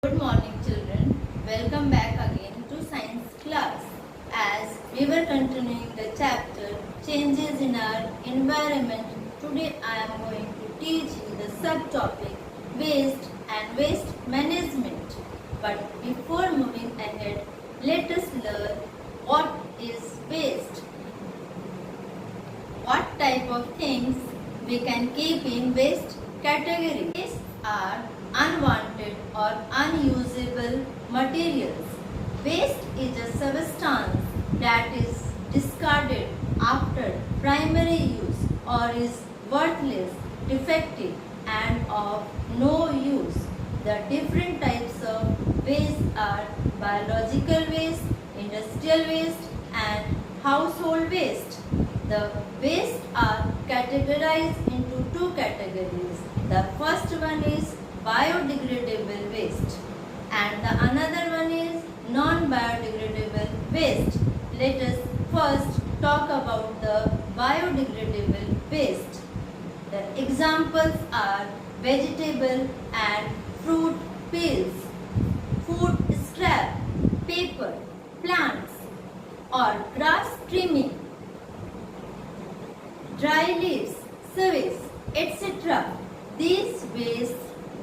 Good morning, children. Welcome back again to science class. As we were continuing the chapter Changes in Our Environment, today I am going to teach you the subtopic Waste and Waste Management. But before moving ahead, let us learn what is waste. What type of things we can keep in waste category? Waste are unwanted or unusable materials. Waste is a substance that is discarded after primary use or is worthless, defective and of no use. The different types of waste are biological waste, industrial waste and household waste. The waste are categorized into two categories. The first one is biodegradable waste and the another one is non-biodegradable waste. Let us first talk about the biodegradable waste. The examples are vegetable and fruit peels, food scrap, paper, plants or grass trimming, dry leaves, sewage, etc. These wastes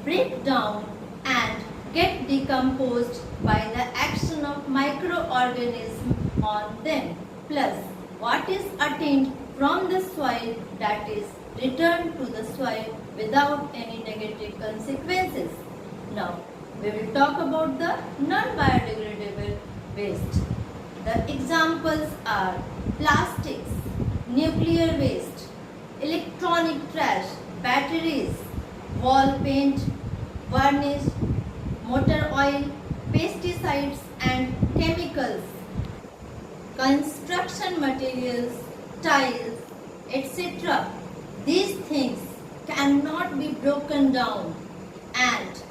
break down and get decomposed by the action of microorganisms on them. Plus, what is attained from the soil that is returned to the soil without any negative consequences. Now, we will talk about the non-biodegradable waste. The examples are plastics, nuclear waste, electronic trash, batteries, wall paint, varnish, motor oil, pesticides and chemicals, construction materials, tiles, etc. These things cannot be broken down and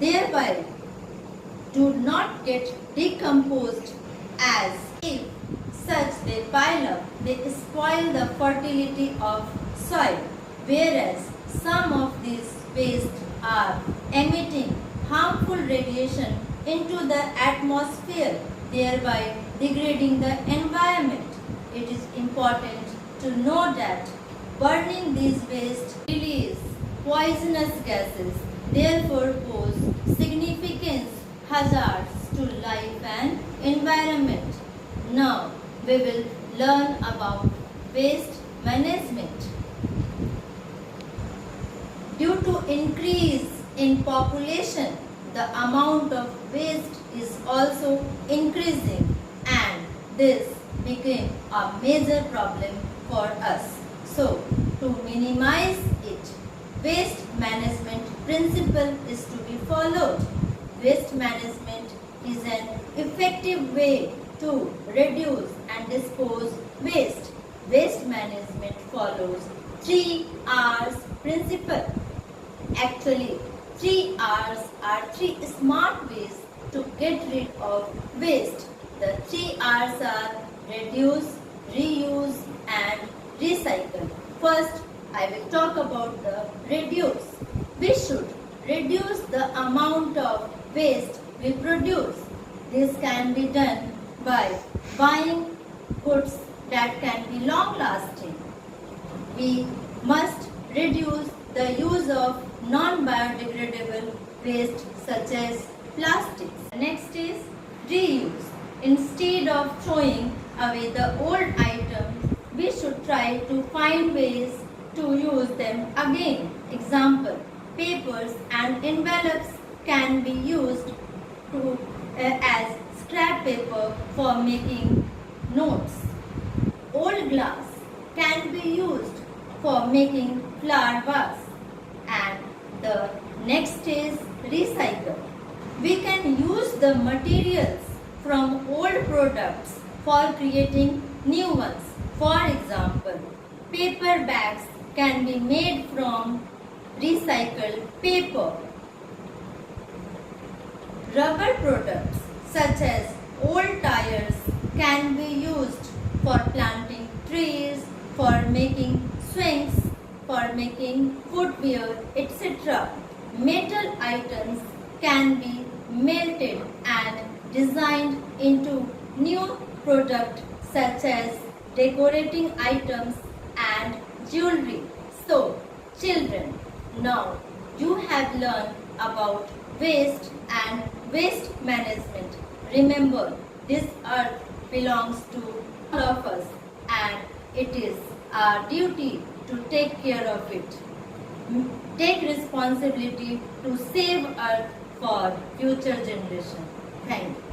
thereby do not get decomposed, as if such they pile up, they spoil the fertility of soil, whereas some of these wastes are emitting harmful radiation into the atmosphere, thereby degrading the environment. It is important to know that burning these wastes release poisonous gases, therefore pose significant hazards to life and environment. Now we will learn about waste management. Due to increase in population, the amount of waste is also increasing and this became a major problem for us. So, to minimize it, waste management principle is to be followed. Waste management is an effective way to reduce and dispose waste. Waste management follows 3 R's principle. Actually, 3 R's are 3 smart ways to get rid of waste. The 3 R's are reduce, reuse and recycle. First, I will talk about the reduce. We should reduce the amount of waste we produce. This can be done by buying goods that can be long lasting. We must reduce the use of non-biodegradable waste such as plastics. Next is reuse. Instead of throwing away the old items, we should try to find ways to use them again. Example, papers and envelopes can be used as scrap paper for making notes. Old glass can be used for making flower vase. And the next is recycle. We can use the materials from old products for creating new ones. For example, paper bags can be made from recycled paper. Rubber products such as old tires can be used for planting trees, for making swings, for making footwear, etc. Metal items can be melted and designed into new products such as decorating items and jewelry. So, children, now you have learned about waste and waste management. Remember, this earth belongs to all of us and it is our duty to take care of it. Take responsibility to save earth for future generation. Thank you.